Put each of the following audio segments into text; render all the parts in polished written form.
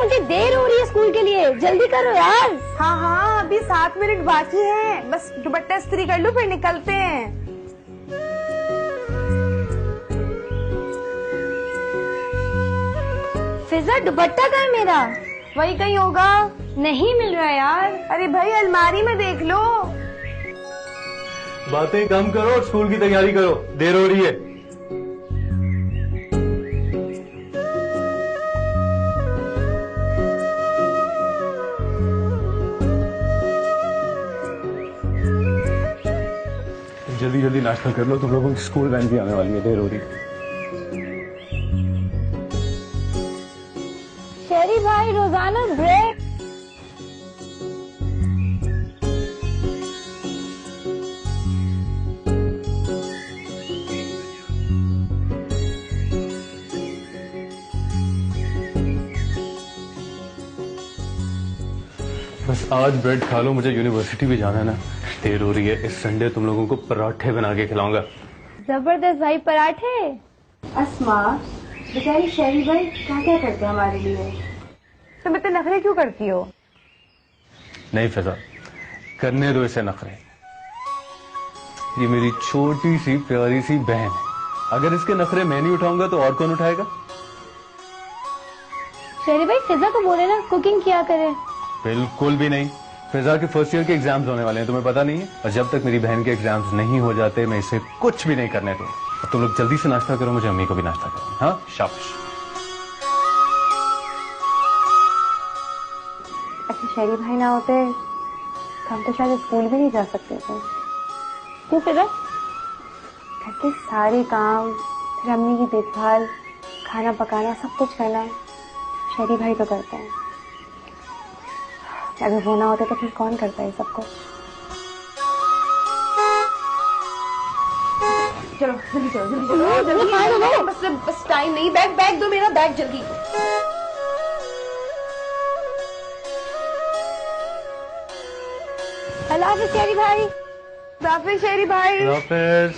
मुझे देर हो रही है स्कूल के लिए, जल्दी करो यार। हाँ हाँ, अभी 7 मिनट बाकी है, बस दुपट्टा इस्त्री कर लूं फिर निकलते हैं। फिजा दुपट्टा का है मेरा। वही कहीं होगा। नहीं मिल रहा यार। अरे भाई अलमारी में देख लो। बातें कम करो और स्कूल की तैयारी करो, देर हो रही है। जल्दी जल्दी नाश्ता कर लो, तुम लोगों की स्कूल वैन भी आने वाली है, देर हो रही है। शेरी भाई रोजाना ब्रेक। बस आज ब्रेड खा लो, मुझे यूनिवर्सिटी भी जाना है ना, देर हो रही है। इस संडे तुम लोगों को पराठे बना के खिलाऊंगा। जबरदस्त भाई पराठे। अस्मा, बेचारी शेरी भाई क्या क्या करते हैं हमारे लिए। तुम इतने नखरे क्यों करती हो? नहीं फिजा, करने दो इसे नखरे। ये मेरी छोटी सी प्यारी सी बहन है, अगर इसके नखरे मैं नहीं उठाऊंगा तो और कौन उठाएगा? शेरी भाई फिजा को बोले ना कुकिंग किया करे। बिल्कुल भी नहीं। फिजा के फर्स्ट ईयर के एग्जाम्स होने वाले हैं, तुम्हें पता नहीं है? और जब तक मेरी बहन के एग्जाम्स नहीं हो जाते मैं इसे कुछ भी नहीं करने दूंगा। तुम लोग जल्दी से नाश्ता करो, मुझे अम्मी को भी नाश्ता करो। हाँ शाबाश। अच्छा शेरी भाई ना होते तो हम तो शायद स्कूल भी नहीं जा सकते थे। क्यों फिजा? घर के सारे काम, फिर अम्मी की देखभाल, खाना पकाना, सब कुछ करना शेरी भाई तो करते हैं। अगर वो ना होते तो फिर कौन करता है सब कुछ? चलो जल्दी चलो, जल्दी चलो, जल्दी। बस टाइम नहीं। बैग दो मेरा, बैग जल्दी। अल्लाह हाफिज शेरी भाई। हाफिज शेरी भाई। हाफिज।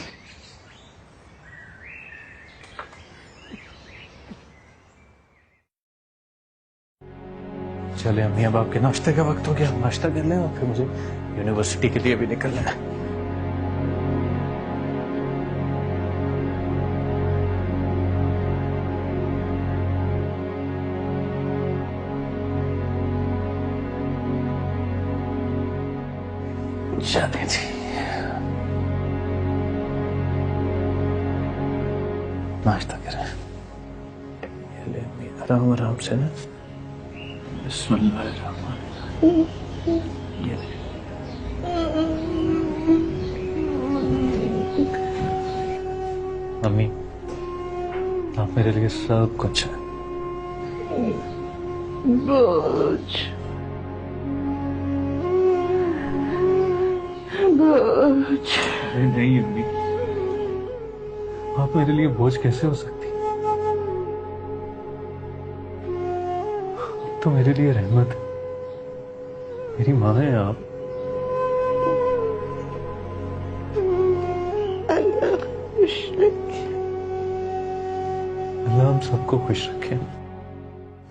चले अम्मी, अब आपके नाश्ते का वक्त हो गया, नाश्ता कर लें और फिर मुझे यूनिवर्सिटी के लिए भी निकलना है। चले जी, नाश्ता करें। ये ले अम्मी, आराम आराम से ना। बिस्मिल्लाहिर्रहमानिर्रहीम। ये ले। अम्मी, आप मेरे लिए सब कुछ है। बोझ बोझ। अरे नहीं अम्मी, आप मेरे लिए बोझ कैसे हो सकती? तो मेरे लिए रहमत है, मेरी माँ है आप। अल्लाह खुश रखे। अल्लाह हम सबको खुश रखे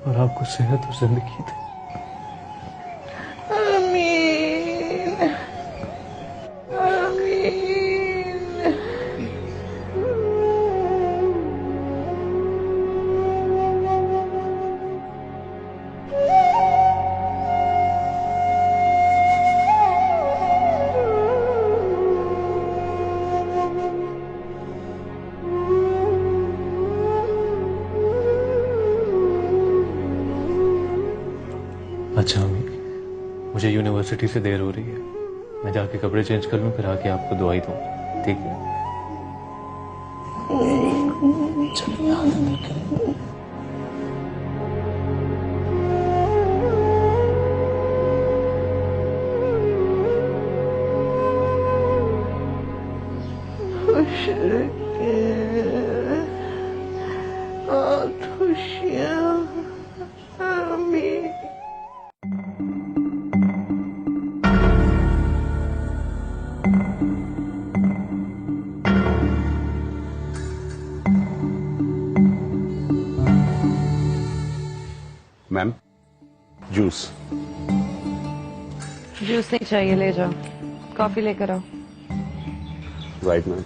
और आपको सेहत और जिंदगी दे। आमीन आमीन। अच्छा अम्मी, मुझे यूनिवर्सिटी से देर हो रही है, मैं जाके कपड़े चेंज कर लूं, फिर आके आपको दवाई दूं, ठीक है? चलो यहाँ निकल। खुश रखे और खुशियाँ। आमीन। Ma'am, juice. जूस नहीं चाहिए, ले जाओ। कॉफी लेकर आओ। Right ma'am.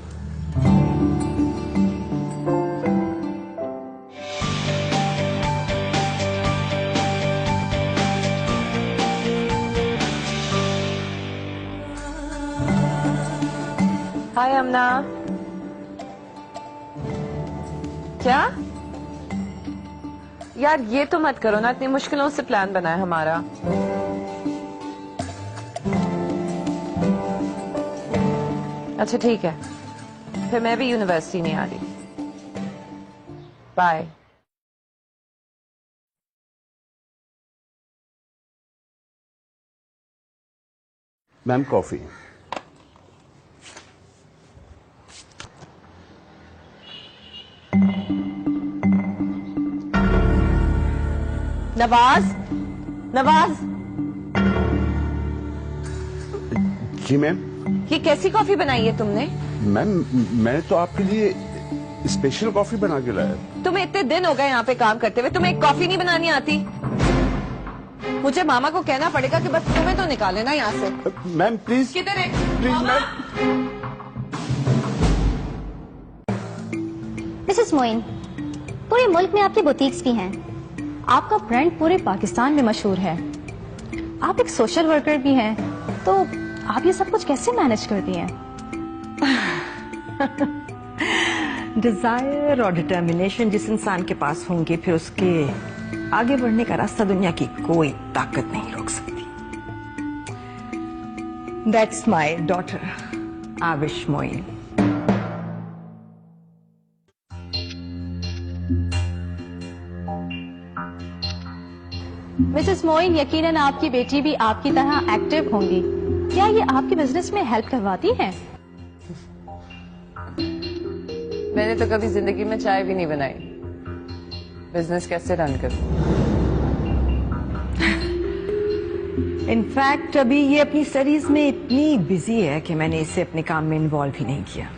हाय अमना। क्या यार, ये तो मत करो ना, इतनी मुश्किलों से प्लान बना है हमारा। अच्छा ठीक है, फिर मैं भी यूनिवर्सिटी नहीं आ रही। Bye. Ma'am coffee. Nawaz, Nawaz, ji ma'am. ये कैसी कॉफी बनाई है तुमने? मैम मैंने तो आपके लिए स्पेशल कॉफी बना के लाया। तुम्हें इतने दिन हो गए यहाँ पे काम करते हुए, तुम्हें एक कॉफी नहीं बनानी आती? मुझे मामा को कहना पड़ेगा कि बस तुम्हें तो निकाले ना यहाँ से। Ma'am please. किधर है? Please ma'am. मिसेस मोइन, पूरे मुल्क में आपके बुटीक्स भी हैं। आपका ब्रांड पूरे पाकिस्तान में मशहूर है। आप एक सोशल वर्कर भी हैं, तो आप ये सब कुछ कैसे मैनेज करती हैं? डिजायर और डिटर्मिनेशन जिस इंसान के पास होंगे, फिर उसके आगे बढ़ने का रास्ता दुनिया की कोई ताकत नहीं रोक सकती। That's my daughter Avish Moin. Mrs Moin, यकीनन आपकी बेटी भी आपकी तरह एक्टिव होंगी। क्या ये आपके बिजनेस में हेल्प करवाती हैं? मैंने तो कभी जिंदगी में चाय भी नहीं बनाई, बिजनेस कैसे रन करूं? इनफैक्ट अभी ये अपनी स्टडीज में इतनी बिजी है कि मैंने इसे अपने काम में इन्वॉल्व ही नहीं किया।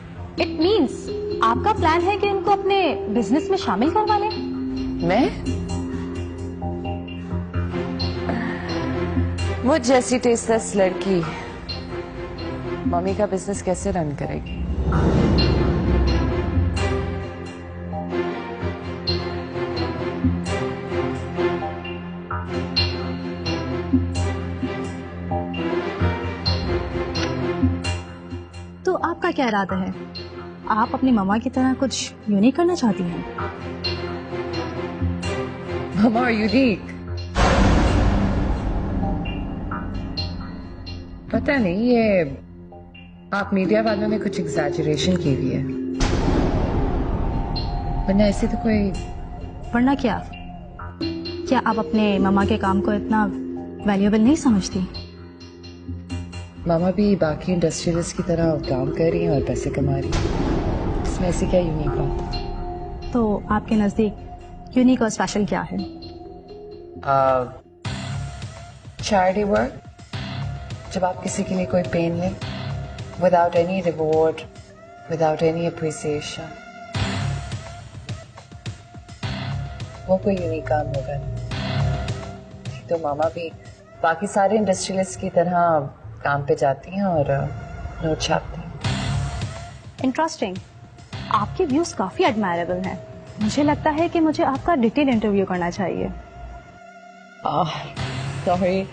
इट मीन्स आपका प्लान है कि इनको अपने बिजनेस में शामिल करवा लें? मैं? मुझ जैसी टेस्टलेस लड़की मम्मी का बिजनेस कैसे रन करेगी? तो आपका क्या इरादा है? आप अपनी मम्मा की तरह कुछ यूनिक करना चाहती हैं? मम्मा यूनिक? पता नहीं, ये आप मीडिया वालों ने कुछ एग्जैजरेशन की हुई है, वरना ऐसे तो कोई। वरना क्या? क्या आप अपने मम्मा के काम को इतना वैल्यूएबल नहीं समझती? मामा भी बाकी इंडस्ट्रियलिस्ट की तरह काम कर रही हैं और पैसे कमा रही हैं, इसमें ऐसी क्या यूनिक बात? तो आपके नजदीक यूनिक और स्पेशल क्या है? चैरिटी वर्क, जब आप किसी के लिए कोई पेन लें without any reward, without any appreciation, वो कोई यूनिक काम होगा। तो मामा भी बाकी सारे इंडस्ट्रियलिस्ट की तरह काम पे जाती हैं और नोट छापती हैं। इंटरेस्टिंग। आपके व्यूज काफी एडमायरेबल हैं। मुझे लगता है कि मुझे आपका डिटेल इंटरव्यू करना चाहिए। सॉरी,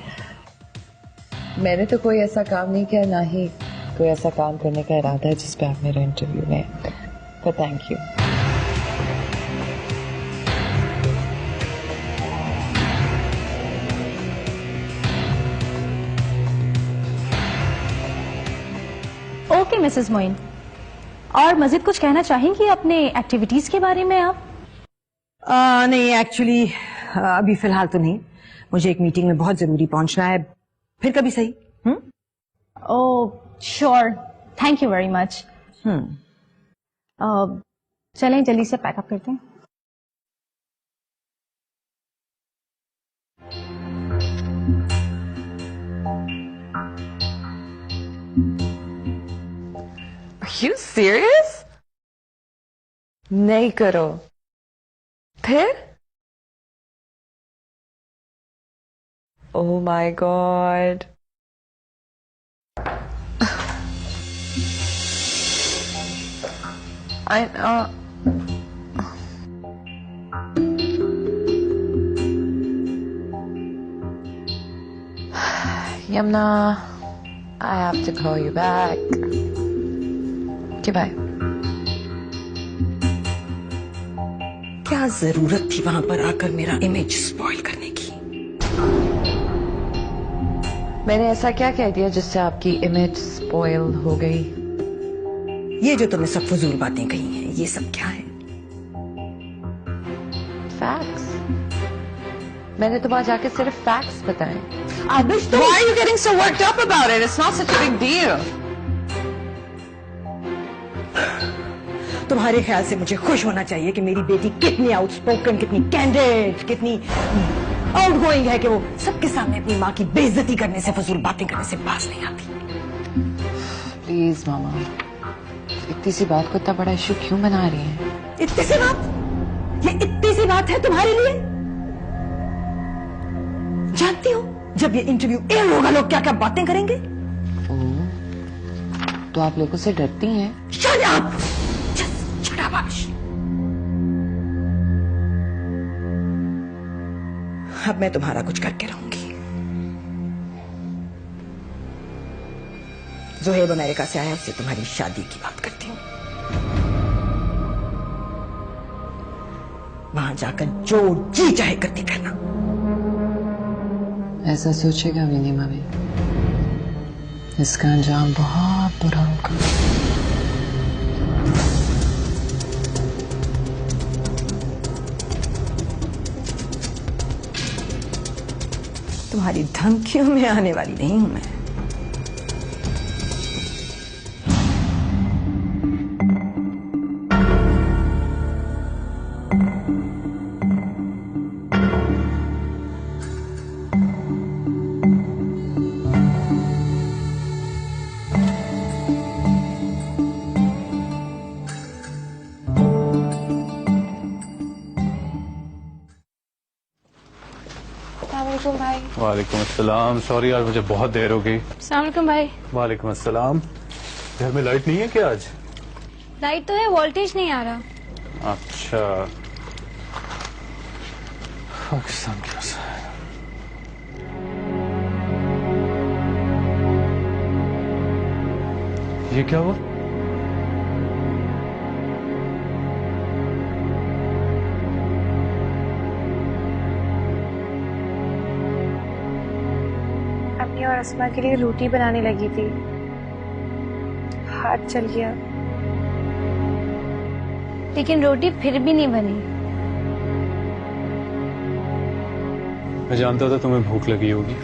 मैंने तो कोई ऐसा काम नहीं किया, ना ही कोई ऐसा काम करने का इरादा है जिस पे आप मेरा इंटरव्यू लें, पर thank you. Okay Mrs Moin, और मजीद कुछ कहना चाहेंगी अपने एक्टिविटीज के बारे में आप? नहीं, एक्चुअली अभी फिलहाल तो नहीं। मुझे एक मीटिंग में बहुत जरूरी पहुंचना है, फिर कभी सही। Oh sure, thank you very much. चलें जल्दी से पैकअप करते हैं। Are you serious? नहीं करो फिर? Oh my God. Yamna, I have to call you back. Goodbye. क्या जरूरत थी वहां पर आकर मेरा इमेज स्पॉइल करने की? मैंने ऐसा क्या कह दिया जिससे आपकी इमेज स्पॉइल हो गई? ये जो तुमने सब फजूल बातें कही हैं, ये सब क्या है? फैक्ट्स। मैंने तो वहां जाके सिर्फ फैक्ट्स बताए। Abish, Why are you getting so worked up about it? It's not such a big deal. तुम्हारे ख्याल से मुझे खुश होना चाहिए कि मेरी बेटी कितनी आउटस्पोकन, कितनी कैंडिड, कितनी आउटगोइंग है कि वो सबके सामने अपनी माँ की बेइज्जती करने से, फजूल बातें करने से बाज नहीं आती। प्लीज मामा, इतनी सी बात को इतना बड़ा इशू क्यों बना रही हैं? इतनी सी बात? ये इतनी सी बात है तुम्हारे लिए? जानती हो जब ये इंटरव्यू एयर होगा लोग क्या क्या बातें करेंगे? तो आप लोगों से डरती हैं? Shut up! शाबाश। अब मैं तुम्हारा कुछ करके रहूंगी। जोहेब अमेरिका से आया, उससे तुम्हारी शादी की बात करती हूँ। वहां जाकर जो जी चाहे करती फिरना। ऐसा सोचेगा भी नहीं मम्मी, इसका अंजाम बहुत बुरा होगा। तुम्हारी धमकियों में आने वाली नहीं हूं मैं। अस्सलामुअलैकुम भाई। वालेकुम अस्सलाम। सॉरी यार, मुझे बहुत देर हो गई। अस्सलामुअलैकुम भाई। वालेकुम अस्सलाम। घर में लाइट नहीं है क्या आज? लाइट तो है, वोल्टेज नहीं आ रहा। अच्छा, पाकिस्तान कैसा है? ये क्या हुआ? अपनी और अस्मा के लिए रोटी बनाने लगी थी, हाथ चल गया। लेकिन रोटी फिर भी नहीं बनी। मैं जानता था तुम्हें भूख लगी होगी,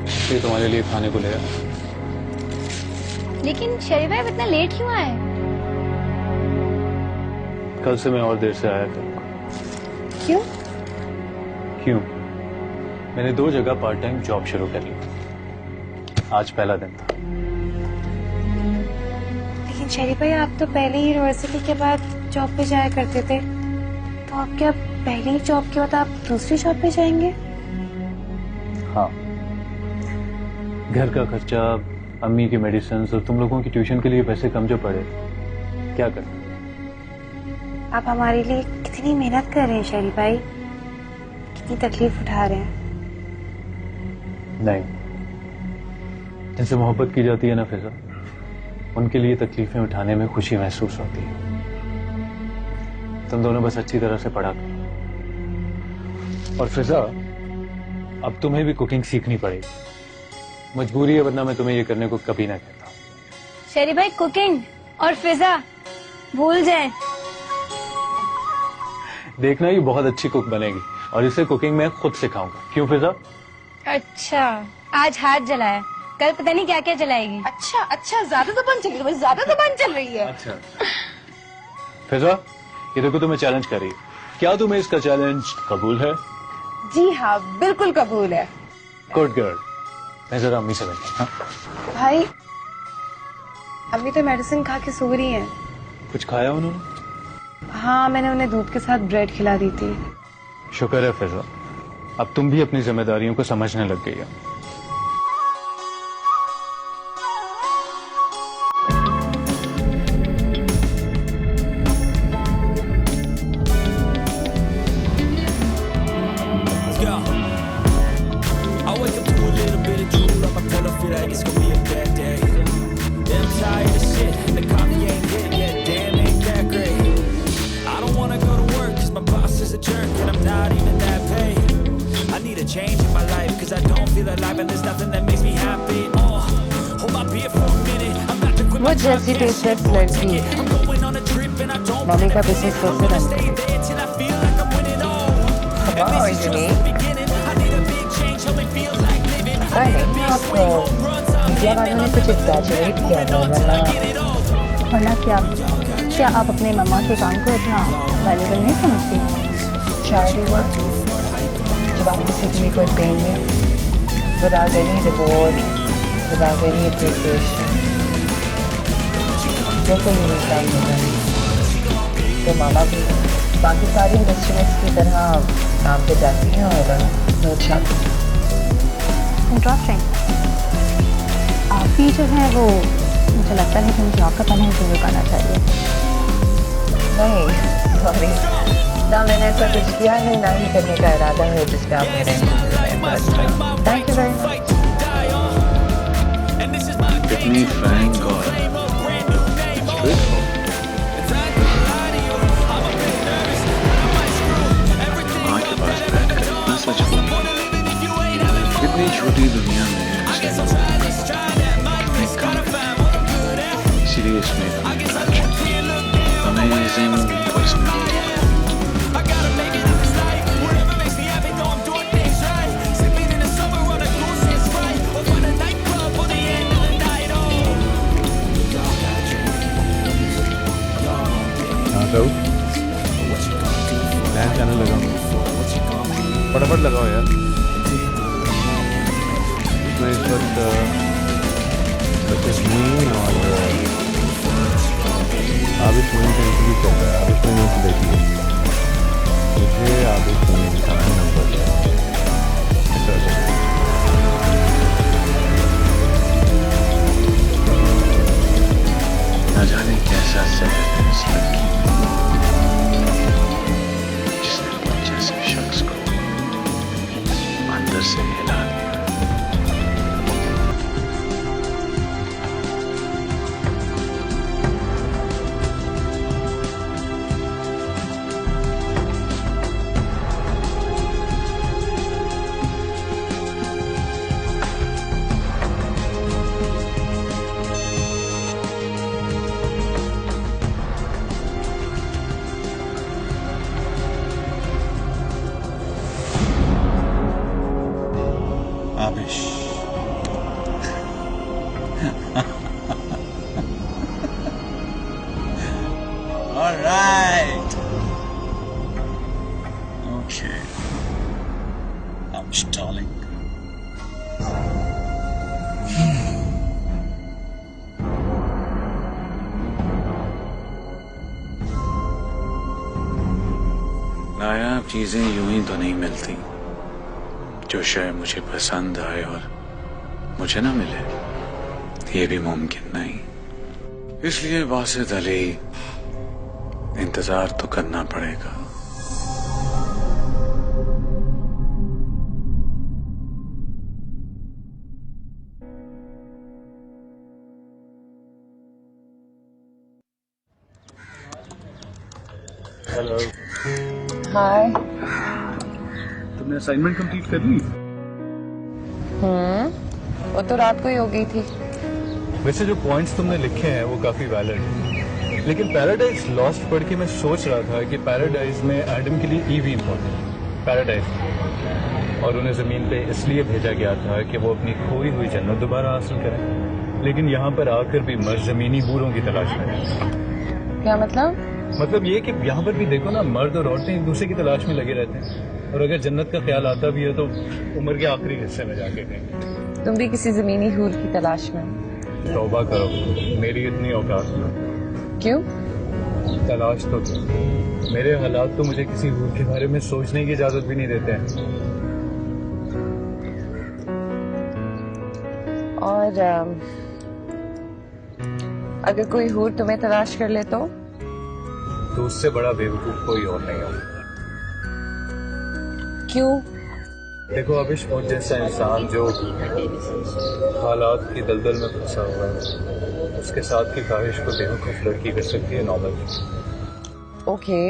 इसलिए तुम्हारे लिए खाने को ले आया। लेकिन शरीफ भाई इतना लेट क्यों आए? कल से मैं और देर से आया था। क्यों? क्यों? मैंने 2 जगह पार्ट टाइम जॉब शुरू कर ली। आज पहला दिन था। लेकिन शरीफ भाई, आप तो पहले ही यूनिवर्सिटी के बाद जॉब पे जाया करते थे, तो आप क्या पहली जॉब के बाद आप दूसरी जॉब पे जाएंगे? हाँ, घर का खर्चा, अम्मी की मेडिसिन और तुम लोगों की ट्यूशन के लिए पैसे कम जो पड़े, क्या करें? आप हमारे लिए कितनी मेहनत कर रहे हैं शरीफ भाई, कितनी तकलीफ उठा रहे हैं। नहीं, जिनसे मोहब्बत की जाती है ना फिजा, उनके लिए तकलीफें उठाने में खुशी महसूस होती है। तुम दोनों बस अच्छी तरह से पढ़ा करो। और फिजा, अब तुम्हें भी कुकिंग सीखनी पड़ेगी। मजबूरी है, वरना मैं तुम्हें ये करने को कभी ना कहता। शरीफ भाई, कुकिंग और फिजा भूल जाएं। देखना, ये बहुत अच्छी कुक बनेगी और इसे कुकिंग मैं खुद सिखाऊंगा। क्यों फिजा? अच्छा, आज हाथ जलाया, कल पता नहीं क्या क्या जलाएगी। अच्छा, ज्यादा जबान चल रही है, ज्यादा जबान चल रही है। अच्छा फिजा, ये देखो तुम्हें चैलेंज कर रही है। क्या तुम्हें इसका चैलेंज कबूल है? जी हाँ, बिल्कुल कबूल है। Good girl. मैं जरा अम्मी से मिलता हूं। भाई, अम्मी तो मेडिसिन खा के सो रही हैं। कुछ खाया उन्होंने? हाँ, मैंने उन्हें दूध के साथ ब्रेड खिला दी थी। शुक्र है फिजा, अब तुम भी अपनी जिम्मेदारियों को समझने लग गई हो। Change in my life, cause I don't feel alive and there's nothing that makes me happy. Oh, hold my beer for a minute. I'm about to quit my job. जैसी टेस्टलेस लड़की I'm going on a trip and I don't mummy का business कैसे run stay there till I feel like I'm winning all. And this is just the beginning. I need a big change, help me feel like living. I need a big swing, home runs. Media वालों ने कुछ exaggerate किया था वरना क्या आप अपने मम्मा के काम को इतना वैल्यूबल नहीं समझती? charity work, जब आप किसी के लिए कोई पेन में without any reward, without any appreciation, वो कोई यूनिक काम नहीं है। तो मामा भी बाकी सारी इंडस्ट्रीज की तरह काम पे जाती हैं और नोट छापती हैं। इंटरेस्टिंग। आप भी जो है वो मुझे लगता है कि मुझे आपका पहले इंटरव्यू करना चाहिए। नहीं, सॉरी ना, मैंने ऐसा कुछ किया नहीं, ना ही करने का इरादा है जिसपे आप मेरे थैंक यू वेरी मच। कितनी फ्रैंक और माँ के पास बैठकर इतना सच बोलना, कितनी छोटी दुनिया में कितने कम, इसीलिए इसमें अमेजिंग पर्सनैलिटी। नया चैनल लगाओ, फटाफट लगाओ यार। इसमें इस वक्त और आबिश मोइन का इंटरव्यू चल रहा है। आबिश मोइन से देखिए, मुझे आबिश मोइन का नंबर न जाने कैसा सहर है इस लड़की जिसने मुझ जैसे शख्स को अंदर से हिला दिया। Abish. All right. Okay. I'm stalling. नायाब चीजें यूं ही तो नहीं मिलती। जो शय मुझे पसंद आए और मुझे ना मिले, ये भी मुमकिन नहीं। इसलिए वासिद अली, इंतजार तो करना पड़ेगा। हेलो। हाय। तुमने असाइनमेंट कंप्लीट कर ली? वो तो रात को ही हो गई थी। वैसे जो पॉइंट्स तुमने लिखे हैं वो काफी वैलिड हैं, लेकिन पैराडाइज लॉस्ट पढ़ के मैं सोच रहा था कि पैराडाइज में एडम के लिए ईवी इम्पोर्टेंट है, पैराडाइज, और उन्हें जमीन पे इसलिए भेजा गया था कि वो अपनी खोई हुई जन्नत दोबारा हासिल करें, लेकिन यहाँ पर आकर भी मर्द जमीनी बूरों की तलाश में है। क्या मतलब? मतलब ये कि यहाँ पर भी देखो ना, मर्द और औरतें एक दूसरे की तलाश में लगे रहते हैं, और अगर जन्नत का ख्याल आता भी है तो उम्र के आखिरी हिस्से में जाके कहेंगे। तुम भी किसी जमीनी हूर की तलाश में? तौबा करो, मेरी इतनी औकात नहीं। क्यों? तलाश तो मेरे हालात तो मुझे किसी हूर के बारे में सोचने की इजाजत भी नहीं देते हैं। और अगर कोई हूर तुम्हें तलाश कर ले तो उससे बड़ा बेवकूफ कोई और नहीं होगा। क्यों? देखो अभिष, मुझ जैसा इंसान जो हालात की दलदल में फंसा हुआ है, उसके साथ की ख्वाहिश को बेवकूफ लड़की कर सकती है, नॉर्मल। ओके,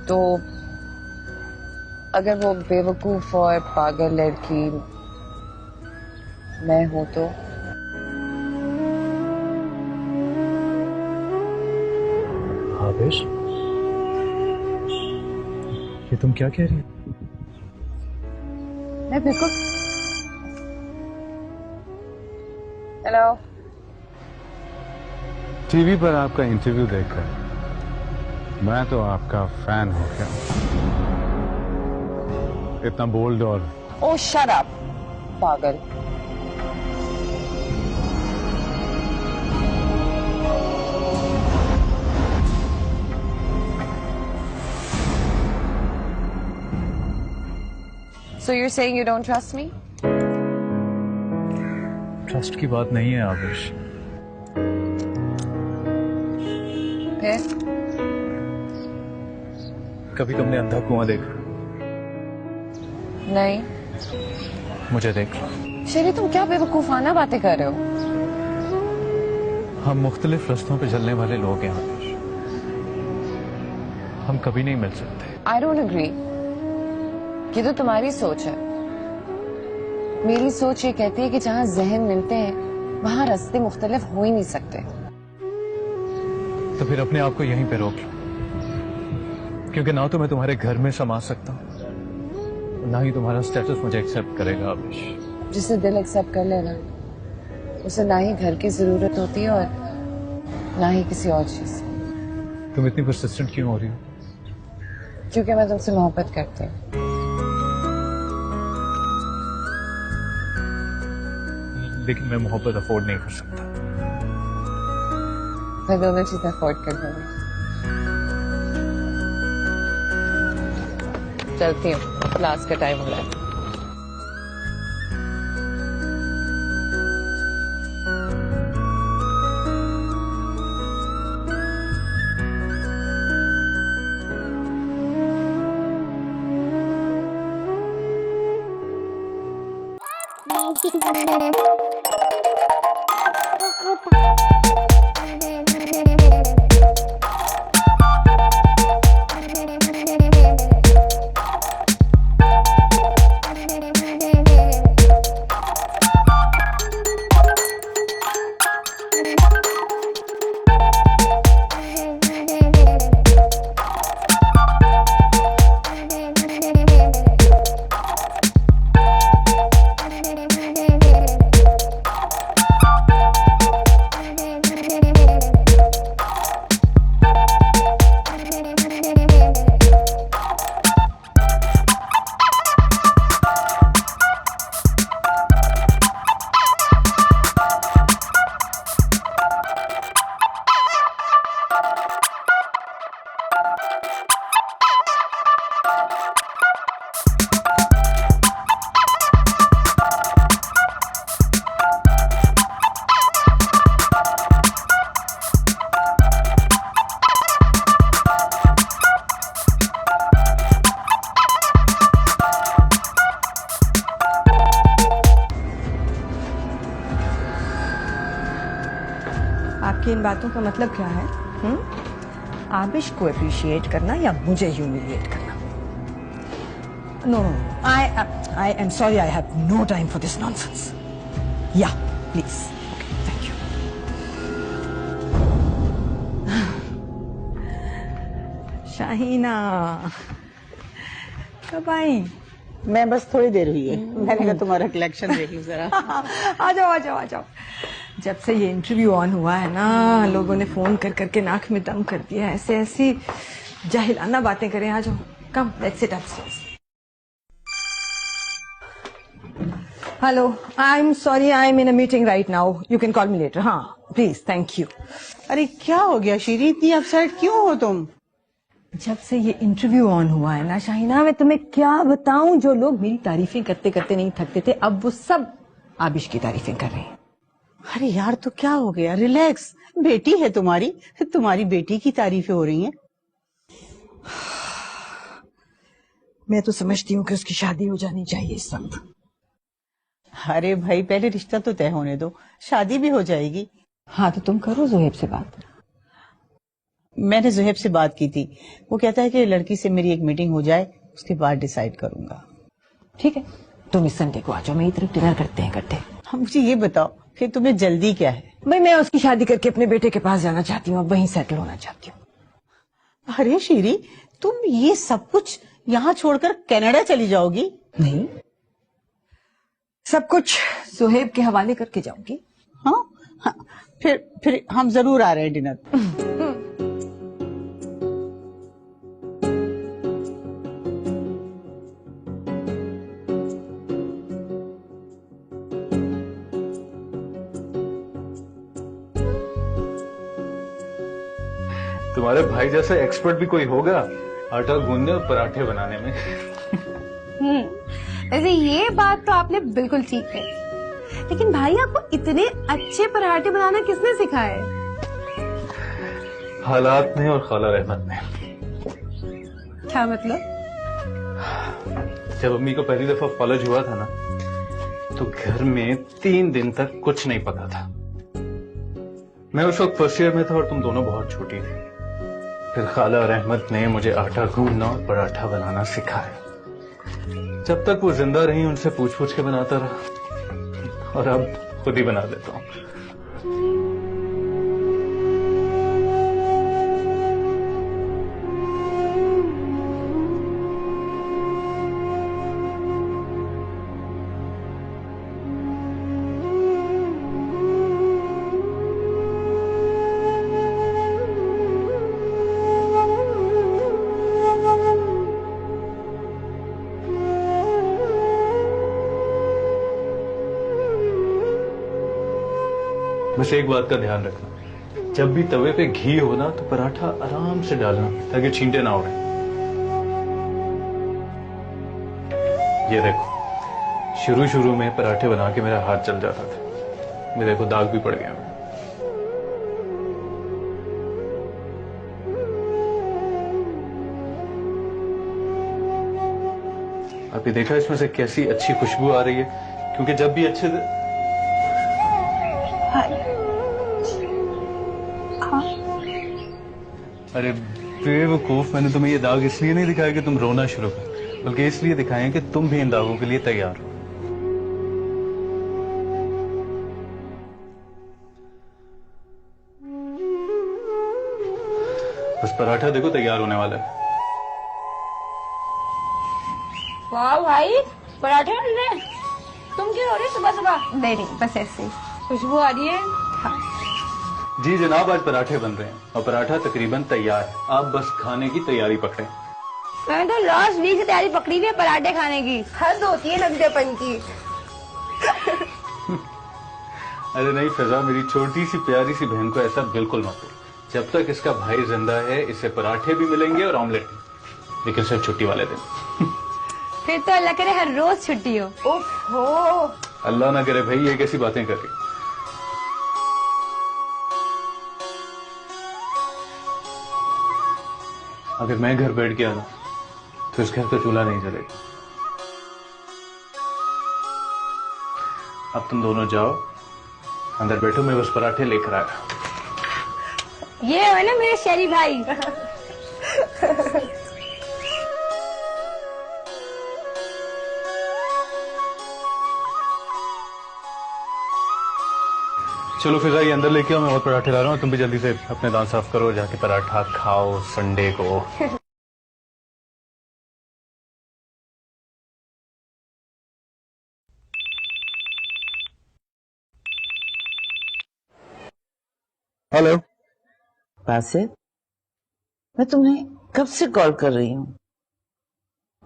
तो अगर वो बेवकूफ और पागल लड़की मैं हूं तो आबिश, ये तुम क्या कह रही हो? मैं बिल्कुल। हेलो। टीवी पर आपका इंटरव्यू देखकर मैं तो आपका फैन हो गया। इतना बोल्ड और ओ शट अप पागल। So you're saying you don't trust me? Trust की बात नहीं है आबिश। फिर कभी तुमने अंधा कुआं देखा? नहीं। मुझे देख। शेरी, तुम क्या बेवकूफाना बातें कर रहे हो? हम मुख्तलिफ रास्तों पे चलने वाले लोग हैं आबिश, हम कभी नहीं मिल सकते। I don't agree. ये तो तुम्हारी सोच है। मेरी सोच ये कहती है कि जहां जहन मिलते हैं वहां रास्ते मुख्तलिफ हो ही नहीं सकते। तो फिर अपने आप को यहीं पे रोक लो, क्योंकि ना तो मैं तुम्हारे घर में समा सकता हूँ, ना ही तुम्हारा स्टेटस मुझे एक्सेप्ट करेगा आबिश। जिसे दिल एक्सेप्ट कर लेना उसे ना ही घर की जरूरत होती है और ना ही किसी और चीज। तुम इतनी परसिस्टेंट क्यों हो रही हो? क्योंकि मैं तुमसे मोहब्बत करती हूँ। लेकिन मैं मोहब्बत अफोर्ड नहीं कर सकता। मैं दोनों चीजें अफोर्ड कर दूंगी। चलती हूँ, क्लास का टाइम हो रहा है। आपकी इन बातों का मतलब क्या है? आबिश को अप्रिशिएट करना या मुझे ह्यूमिलिएट करना? No, I am sorry, I have no time for this nonsense. या प्लीज, थैंक यू। शाहीना कब आई? मैं बस थोड़ी देर हुई है, मैंने कहा तुम्हारा कलेक्शन देख लूं जरा। आ जाओ आ जाओ आ जाओ। जब से ये इंटरव्यू ऑन हुआ है ना, लोगों ने फोन कर करके नाक में दम कर दिया। ऐसे ऐसी जाहिलाना बातें करें। आ जाओ, come let's sit upstairs. Hello, I am sorry, I am in a meeting right now, you can call me later. हाँ प्लीज, थैंक यू। अरे क्या हो गया शीरी, इतनी अपसेट क्यों हो तुम? जब से ये इंटरव्यू ऑन हुआ है ना शाहीना, मैं तुम्हें क्या बताऊं, जो लोग मेरी तारीफें करते करते नहीं थकते थे, अब वो सब आबिश की तारीफें कर रही हैं। अरे यार तो क्या हो गया, रिलैक्स, बेटी है तुम्हारी, तुम्हारी बेटी की तारीफें हो रही हैं। मैं तो समझती हूँ कि उसकी शादी हो जानी चाहिए इस वक्त। अरे भाई पहले रिश्ता तो तय होने दो, शादी भी हो जाएगी। हाँ तो तुम करो जोहेब से बात। मैंने जोहेब से बात की थी, वो कहता है कि लड़की से मेरी एक मीटिंग हो जाए, उसके बाद डिसाइड करूंगा। ठीक है, तुम इस संडे को आ जाओ, मेरी तरफ डिनर करते हैं इकट्ठे। हम मुझे ये बताओ कि तुम्हें जल्दी क्या है? भाई मैं उसकी शादी करके अपने बेटे के पास जाना चाहती हूँ, वहीं सेटल होना चाहती हूँ। अरे शीरी, तुम ये सब कुछ यहाँ छोड़कर कनाडा चली जाओगी? नहीं, सब कुछ जोहेब के हवाले करके जाऊंगी। हाँ, फिर हम जरूर आ रहे हैं डिनर। तुम्हारे भाई जैसा एक्सपर्ट भी कोई होगा आटा गूंदने और पराठे बनाने में। वैसे ये बात तो आपने बिल्कुल ठीक कही, लेकिन भाई आपको इतने अच्छे पराठे बनाना किसने सिखाया है? हालात ने और खाला रहमत ने। क्या मतलब? जब अम्मी को पहली दफा फौलज हुआ था ना, तो घर में 3 दिन तक कुछ नहीं पका था। मैं उस वक्त फर्स्ट ईयर में था और तुम दोनों बहुत छोटी थी। फिर खाला और अहमद ने मुझे आटा गूंदना और पराठा बनाना सिखाया। जब तक वो जिंदा रही उनसे पूछ पूछ के बनाता रहा, और अब खुद ही बना देता हूँ। बस एक बात का ध्यान रखना, जब भी तवे पे घी हो ना तो पराठा आराम से डालना ताकि छींटे ना उड़े। ये देखो, शुरू शुरू में पराठे बना के मेरा हाथ जल जाता था, मेरे को दाग भी पड़ गया। अभी देखा इसमें से कैसी अच्छी खुशबू आ रही है, क्योंकि जब भी अच्छे अरे बेवकूफ, मैंने तुम्हें ये दाग इसलिए नहीं दिखाया कि तुम रोना शुरू कर, बल्कि इसलिए दिखाए कि तुम भी इन दागों के लिए तैयार हो। बस पराठा देखो तैयार होने वाला है। वाह भाई, पराठे बन रहे हैं। तुम क्यों हो रही सुबह सुबह? नहीं, बस ऐसे ही खुशबू आ रही है। हाँ जी जनाब, आज पराठे बन रहे हैं और पराठा तकरीबन तैयार है, आप बस खाने की तैयारी पकड़े। मैंने तो लास्ट वीक से तैयारी पकड़ी हुई है पराठे खाने की। हद होती है नंगेपन की। अरे नहीं फिजा, मेरी छोटी सी प्यारी सी बहन को ऐसा बिल्कुल मत बोल। जब तक इसका भाई जिंदा है इसे पराठे भी मिलेंगे और ऑमलेट भी, लेकिन सिर्फ छुट्टी वाले दिन। फिर तो अल्लाह करे हर रोज छुट्टी हो। उफ हो, अल्लाह ना करे भाई, ये कैसी बातें कर रही। अगर मैं घर बैठ गया ना तो इस घर का चूल्हा नहीं जलेगा। अब तुम दोनों जाओ अंदर बैठो, मैं बस पराठे लेकर आया। ये है ना मेरे शहरी भाई। चलो फिजा, ये अंदर लेके आओ, मैं और पराठे ला रहा हूँ। तुम भी जल्दी से अपने दांत साफ करो, जाके पराठा खाओ संडे को। हेलो पासे, मैं तुम्हें कब से कॉल कर रही हूँ,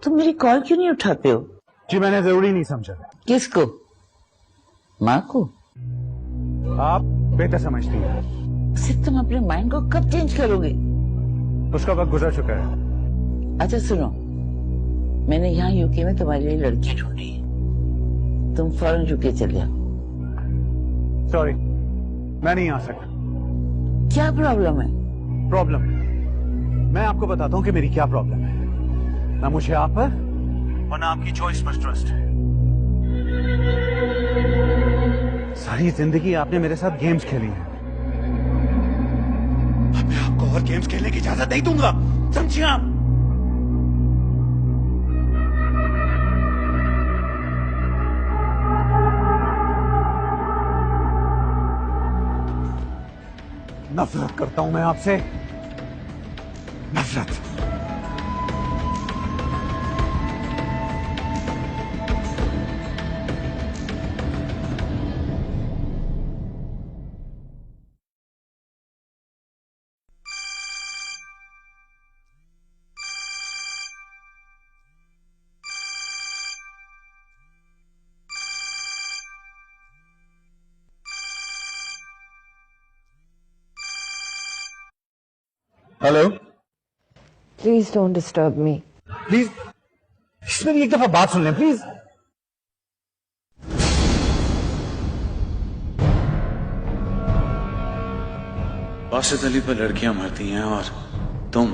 तुम मेरी कॉल क्यों नहीं उठाते हो? जी मैंने जरूरी नहीं समझा। किसको? माँ को? आप बेहतर समझती हैं। सिर्फ तुम अपने माइंड को कब चेंज करोगे? उसका वक्त गुजर चुका है। अच्छा सुनो, मैंने यहाँ यूके में तुम्हारे लिए लड़की ढूंढी है, तुम फौरन यूके चले आओ। सॉरी, मैं नहीं आ सकता। क्या प्रॉब्लम है? प्रॉब्लम, मैं आपको बताता हूँ कि मेरी क्या प्रॉब्लम है। ना मुझे आप पर और ना आपकी चॉइस पर ट्रस्ट है। सारी जिंदगी आपने मेरे साथ गेम्स खेली हैं। अब मैं आपको और गेम्स खेलने की इजाजत नहीं दूंगा, समझिए आप? नफरत करता हूं मैं आपसे, नफरत। Hello, please don't disturb me. Please, मेरी एक दफा बात सुन लें प्लीज। बासित अली पर लड़कियां मरती हैं और तुम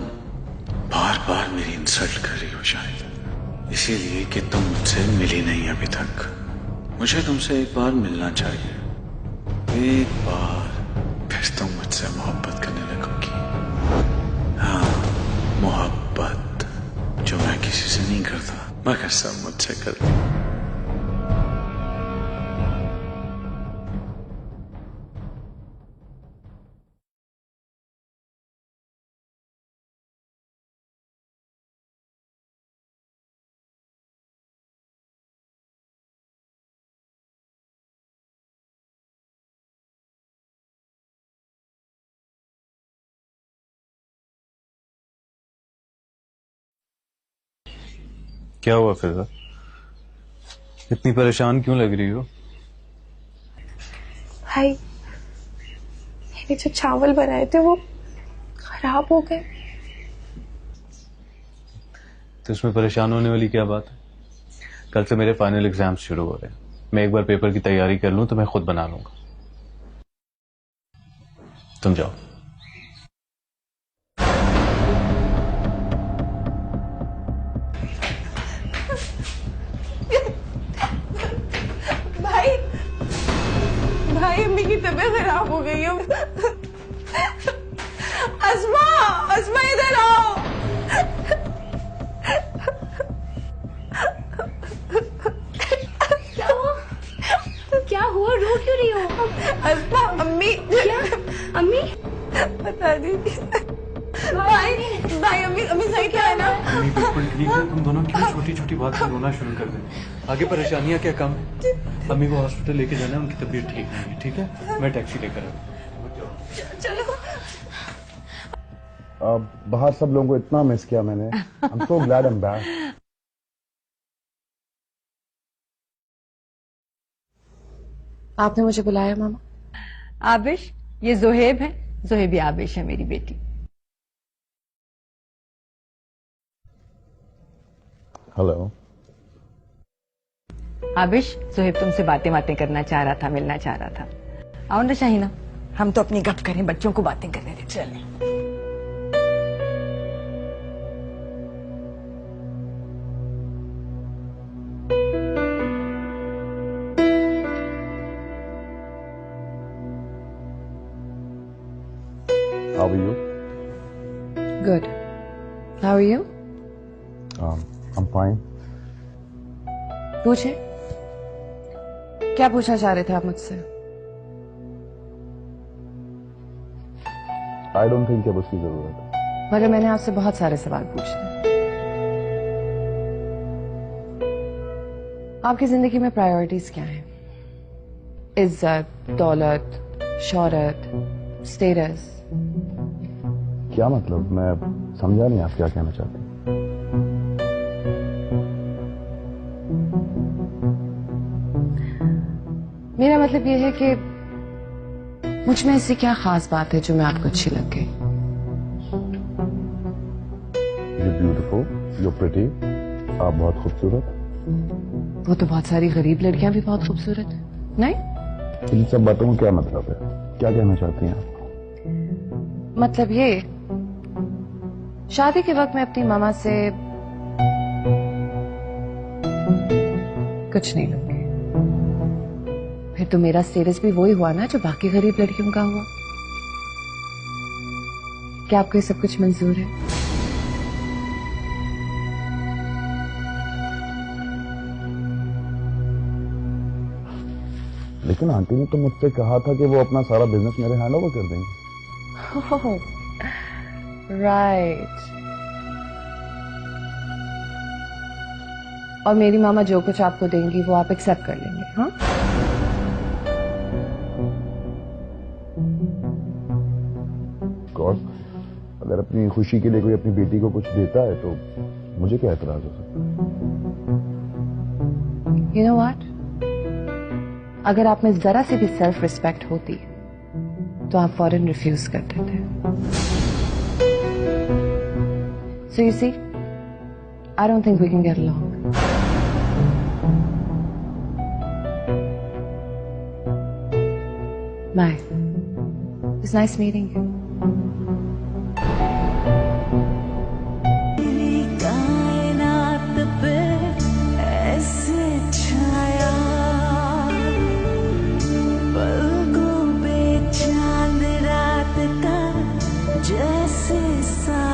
बार बार मेरी इंसल्ट कर रही हो, शायद इसीलिए कि तुम मुझसे मिली नहीं अभी तक। मुझे तुमसे एक बार मिलना चाहिए, एक बार, फिर तुम मुझसे मोहब्बत करने लगोगी। हाँ, मोहब्बत जो मैं किसी से नहीं करता, मगर सब मुझसे करती। क्या हुआ फिजा? इतनी परेशान क्यों लग रही हो? भाई, मैंने जो चावल बनाए थे वो खराब हो गए। तो इसमें परेशान होने वाली क्या बात है? कल से मेरे फाइनल एग्जाम्स शुरू हो रहे हैं। मैं एक बार पेपर की तैयारी कर लूं तो मैं खुद बना लूंगा। तुम जाओ। भाई, अम्मी की तबीयत खराब हो गई है। अस्मा, अस्मा इधर आओ। क्या हुआ? रो क्यों रही हो? अस्मा, अम्मी। क्या? अम्मी? बता दीजिए। भाई, अम्मी सही क्या है ना? अम्मी बिल्कुल ठीक है। तुम दोनों क्यों छोटी छोटी बात पर रोना शुरू कर देते? आगे परेशानियां क्या कम है? अम्मी को हॉस्पिटल लेके जाना है, उनकी तबीयत ठीक नहीं है। ठीक है, मैं टैक्सी लेकर आता। चलो। बाहर सब लोगों को इतना मिस किया मैंने। I'm so glad I'm back. आपने मुझे बुलाया मामा? आबिश, ये जोहेब है। जोहेब ये आबिश है, मेरी बेटी। हेलो आबिश, जोहेब तुमसे बातें करना चाह रहा था, मिलना चाह रहा था। आओ ना शाहीना, हम तो अपनी गप करें, बच्चों को बातें करने दे। चलें। How are you? Good. How are you? I'm fine. पूछे, क्या पूछना चाह रहे थे आप मुझसे? I don't think अब उसकी जरूरत है। मगर मैंने आपसे बहुत सारे सवाल पूछे। आपकी जिंदगी में प्रायोरिटीज क्या हैं? इज्जत, दौलत, शोहरत, स्टेटस? क्या मतलब? मैं समझा नहीं आप क्या कहना चाहते हैं। मेरा मतलब ये है कि मुझ में ऐसी क्या खास बात है जो मैं आपको अच्छी लग गई? You're beautiful, you're pretty, आप बहुत खूबसूरत। वो तो बहुत सारी गरीब लड़कियां भी बहुत खूबसूरत है, नहीं? इन सब बातों का क्या मतलब है? क्या कहना चाहती हैं आप? मतलब ये, शादी के वक्त मैं अपनी मामा से कुछ नहीं लूंगी। फिर तो मेरा स्टेटस भी वही हुआ ना जो बाकी गरीब लड़कियों का हुआ। क्या आपको ये सब कुछ मंजूर है? लेकिन आंटी ने तो मुझसे कहा था कि वो अपना सारा बिजनेस मेरे हैंड ओवर कर देंगे। राइट। और मेरी मामा जो कुछ आपको देंगी वो आप एक्सेप्ट कर लेंगे? हाँ, अगर अपनी खुशी के लिए कोई अपनी बेटी को कुछ देता है तो मुझे क्या एतराज हो सकता है? You know what? अगर आप में जरा सी भी सेल्फ रिस्पेक्ट होती तो आप फौरन रिफ्यूज कर देते। So you see, I don't think we can get along. Bye. It was nice meeting you. जैसे सा